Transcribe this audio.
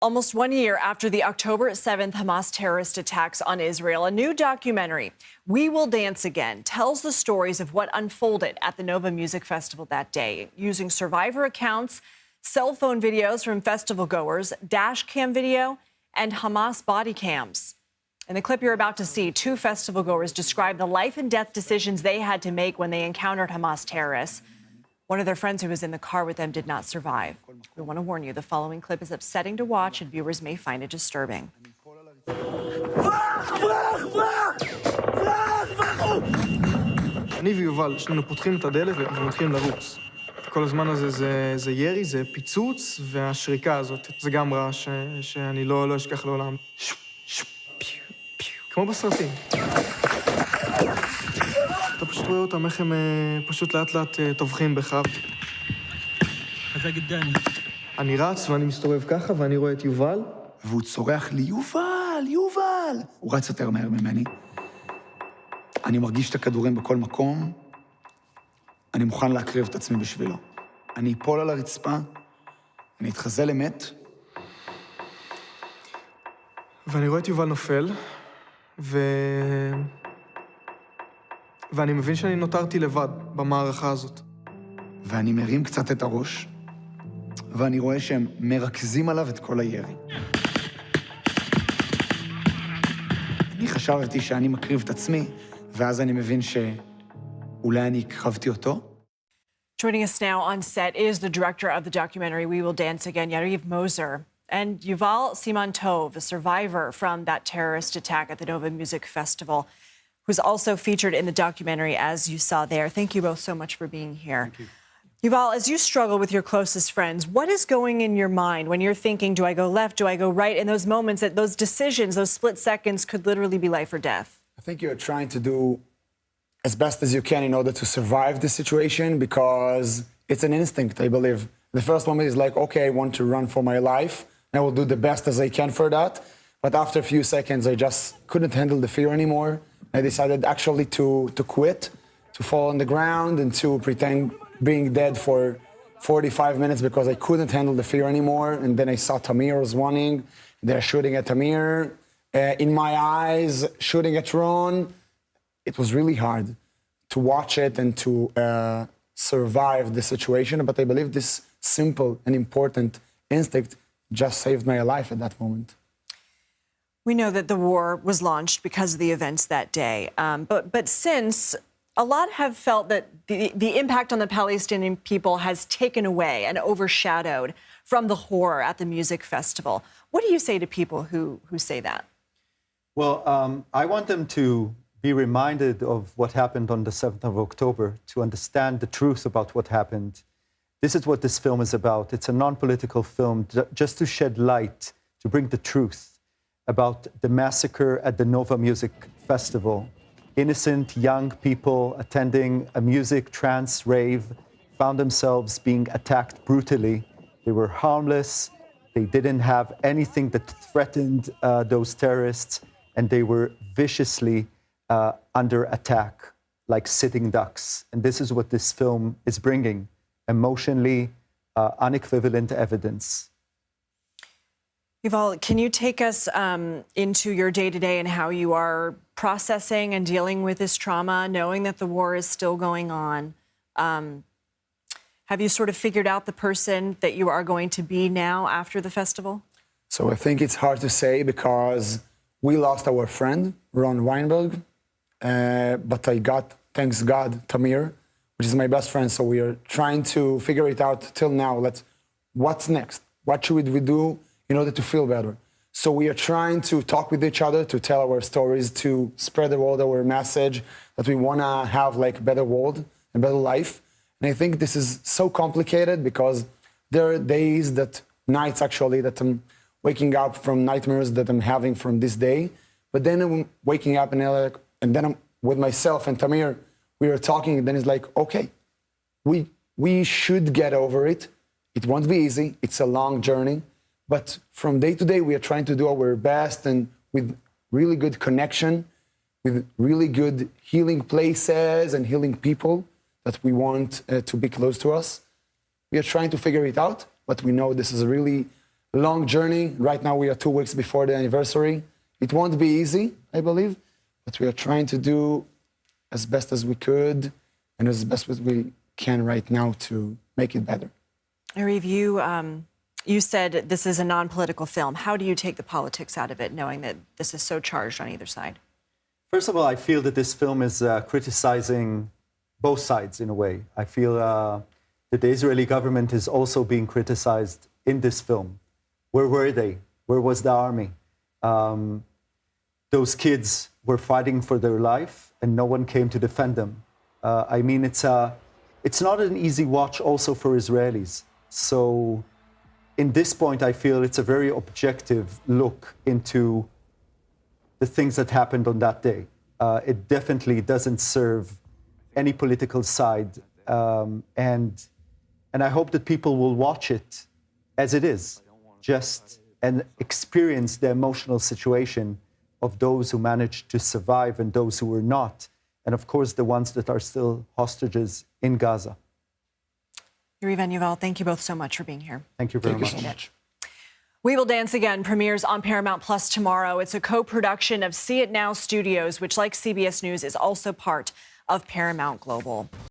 Almost 1 year after the October 7th Hamas terrorist attacks on Israel, a new documentary, We Will Dance Again, tells the stories of what unfolded at the Nova Music Festival that day, using survivor accounts, cell phone videos from festival goers, dash cam video, and Hamas body cams. In the clip you're about to see, two festival goers describe the life and death decisions they had to make when they encountered Hamas terrorists. One of their friends who was in the car with them did not survive. We want to warn you, the following clip is upsetting to watch and viewers may find it disturbing. אני ויובל, שנינו פותחים את הדלת ומתחילים לרוץ. כל הזמן הזה זה ירי, זה פיצוץ, והשריקה הזאת, זה גם רעש שאני לא אשכח לעולם. כמו בסרטים. אתה פשוט רואה אותם, איך הם פשוט לאט לאט טובחים בך. אני רץ ואני מסתובב ככה ואני רואה את יובל. והוא צורח לי, יובל, יובל! הוא רץ יותר מהר ממני. אני מרגיש את הכדורים בכל מקום. אני מוכן להקריב את עצמי בשבילו. אני אפול על הרצפה, אני אתחזה למת. ואני רואה את יובל נופל, ואני מבין שאני נותרתי לבד במערכה הזאת. ואני מרים קצת את הראש, ואני רואה שהם מרכזים עליו את כל הירי. אני חשבתי שאני מקריב את עצמי, ואז אני מבין שאולי אני הקרבתי אותו. Joining us now on set is the director of the documentary We Will Dance Again, Yariv Mozer, and Yuval Siman Tov, a survivor from that terrorist attack at the Nova Music Festival, who's also featured in the documentary, as you saw there. Thank you both so much for being here. Yuval, as you struggle with your closest friends, what is going in your mind when you're thinking, do I go left, do I go right, in those moments that those decisions, those split seconds could literally be life or death? I think you're trying to do as best as you can in order to survive the situation, because it's an instinct, I believe. The first moment is like, okay, I want to run for my life. I will do the best as I can for that. But after a few seconds, I just couldn't handle the fear anymore. I decided actually to quit, to fall on the ground and to pretend being dead for 45 minutes because I couldn't handle the fear anymore. And then I saw Tamir was running. They're shooting at Tamir. In my eyes, shooting at Ron. It was really hard to watch it and to survive the situation. But I believe this simple and important instinct just saved my life at that moment. We know that the war was launched because of the events that day. But since, a lot have felt that the impact on the Palestinian people has taken away and overshadowed from the horror at the music festival. What do you say to people who say that? Well, I want them to be reminded of what happened on the 7th of October, to understand the truth about what happened. This is what this film is about. It's a non-political film just to shed light, to bring the truth about the massacre at the Nova Music Festival. Innocent young people attending a music trance rave found themselves being attacked brutally. They were harmless. They didn't have anything that threatened those terrorists, and they were viciously under attack, like sitting ducks. And this is what this film is bringing, emotionally unequivalent evidence. Yuval, can you take us into your day-to-day and how you are processing and dealing with this trauma, knowing that the war is still going on? Have you sort of figured out the person that you are going to be now after the festival? So I think it's hard to say because we lost our friend, Ron Weinberg, but I got, thanks God, Tamir, which is my best friend. So we are trying to figure it out till now. What's next? What should we do in order to feel better? So we are trying to talk with each other, to tell our stories, to spread the word, our message, that we want to have like a better world, a better life. And I think this is so complicated because there are days nights actually, that I'm waking up from nightmares that I'm having from this day. But then I'm waking up and then I'm with myself and Tamir, we are talking, and then it's like, okay, we should get over it. It won't be easy. It's a long journey. But from day to day, we are trying to do our best, and with really good connection, with really good healing places and healing people that we want to be close to us. We are trying to figure it out, but we know this is really long journey. Right now, we are 2 weeks before the anniversary. It won't be easy, I believe, but we are trying to do as best as we could and as best as we can right now to make it better. Yariv, you said this is a non-political film. How do you take the politics out of it, knowing that this is so charged on either side? First of all, I feel that this film is criticizing both sides in a way. I feel that the Israeli government is also being criticized in this film. Where were they? Where was the army? Those kids were fighting for their life and no one came to defend them. I mean, it's not an easy watch also for Israelis. So in this point, I feel it's a very objective look into the things that happened on that day. It definitely doesn't serve any political side. And I hope that people will watch it as it is, and experience the emotional situation of those who managed to survive and those who were not. And of course, the ones that are still hostages in Gaza. Yariv and Yuval, thank you both so much for being here. Thank you very much. Thank you so much. We Will Dance Again premieres on Paramount Plus tomorrow. It's a co-production of See It Now Studios, which, like CBS News, is also part of Paramount Global.